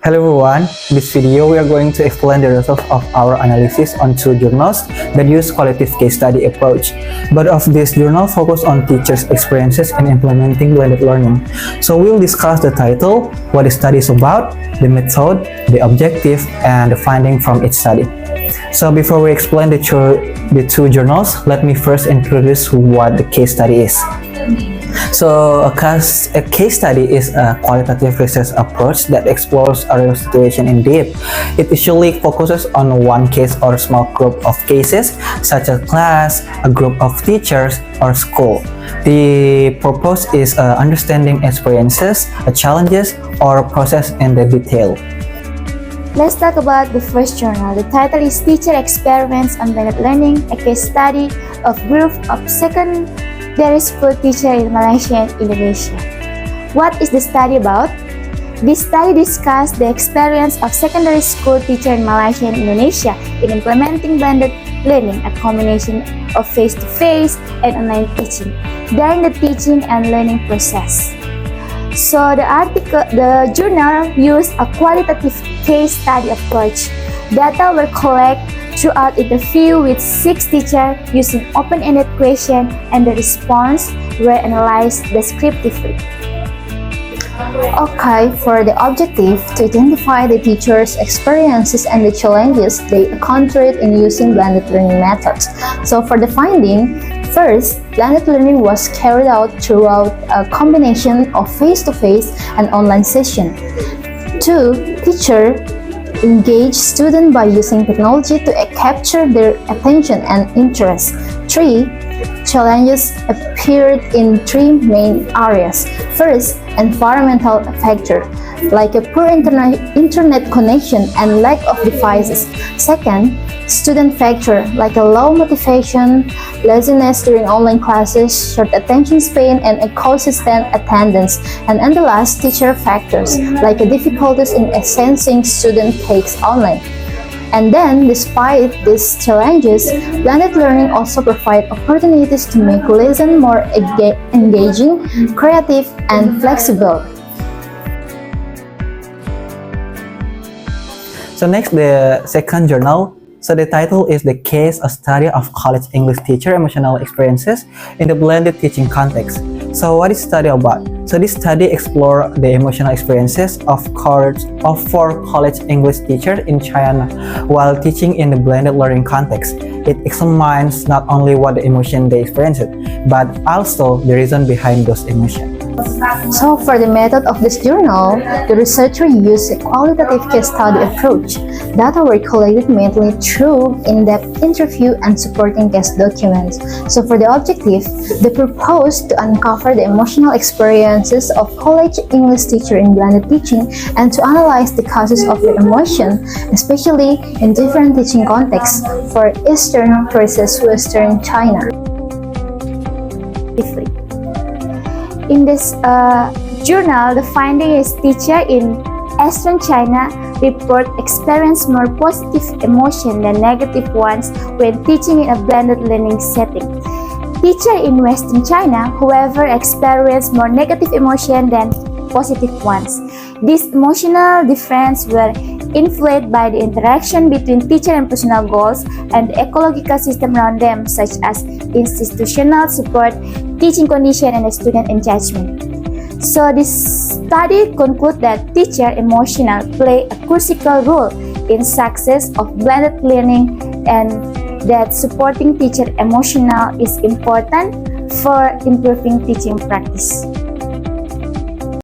Hello everyone, in this video we are going to explain the results of our analysis on two journals that use qualitative case study approach. Both of these journals focus on teachers' experiences in implementing blended learning. So we'll discuss the title, what the study is about, the method, the objective, and the finding from each study. So before we explain the two journals, let me first introduce what the case study is. So a case study is a qualitative research approach that explores a real situation in depth. It usually focuses on one case or small group of cases, such as class, a group of teachers, or school. The purpose is understanding experiences, challenges, or process in the detail. Let's talk about the first journal. The title is Teacher Experiments on Blended Learning, a case study of group of secondary school teachers in Malaysia and Indonesia. What is the study about? This study discussed the experience of secondary school teachers in Malaysia and Indonesia in implementing blended learning, a combination of face-to-face and online teaching, during the teaching and learning process. So the journal used a qualitative case study approach. Data were collected throughout interview with 6 teachers using open-ended questions, and the response were analyzed descriptively. Okay, for the objective, to identify the teachers' experiences and the challenges they encountered in using blended learning methods. So for the finding, first, blended learning was carried out throughout a combination of face-to-face and online sessions. 2. Teacher engage students by using technology to capture their attention and interest. 3. Challenges appeared in 3 main areas. First, environmental factor, like a poor internet connection and lack of devices. Second, student factor, like a low motivation, laziness during online classes, short attention span, and inconsistent attendance. And the last, teacher factors, like difficulties in assessing student takes online. And then, despite these challenges, blended learning also provides opportunities to make lesson more engaging, creative, and flexible. So next, the second journal. So the title is The Case Study of College English Teacher Emotional Experiences in the Blended Teaching Context. So what is study about? So this study explores the emotional experiences of 4 college English teachers in China while teaching in the blended learning context. It examines not only what the emotion they experienced, but also the reason behind those emotions. So for the method of this journal, the researcher used a qualitative case study approach. Data were collected mainly through in-depth interview and supporting case documents. So for the objective, they proposed to uncover the emotional experiences of college English teachers in blended teaching and to analyze the causes of the emotion, especially in different teaching contexts for Eastern versus Western China. In this journal, the finding is teachers in Eastern China report experience more positive emotion than negative ones when teaching in a blended learning setting. Teachers in Western China, however, experience more negative emotion than positive ones. These emotional differences were influenced by the interaction between teacher and personal goals and the ecological system around them, such as institutional support, teaching condition, and student engagement. So this study concludes that teacher emotional play a crucial role in success of blended learning and that supporting teacher emotional is important for improving teaching practice.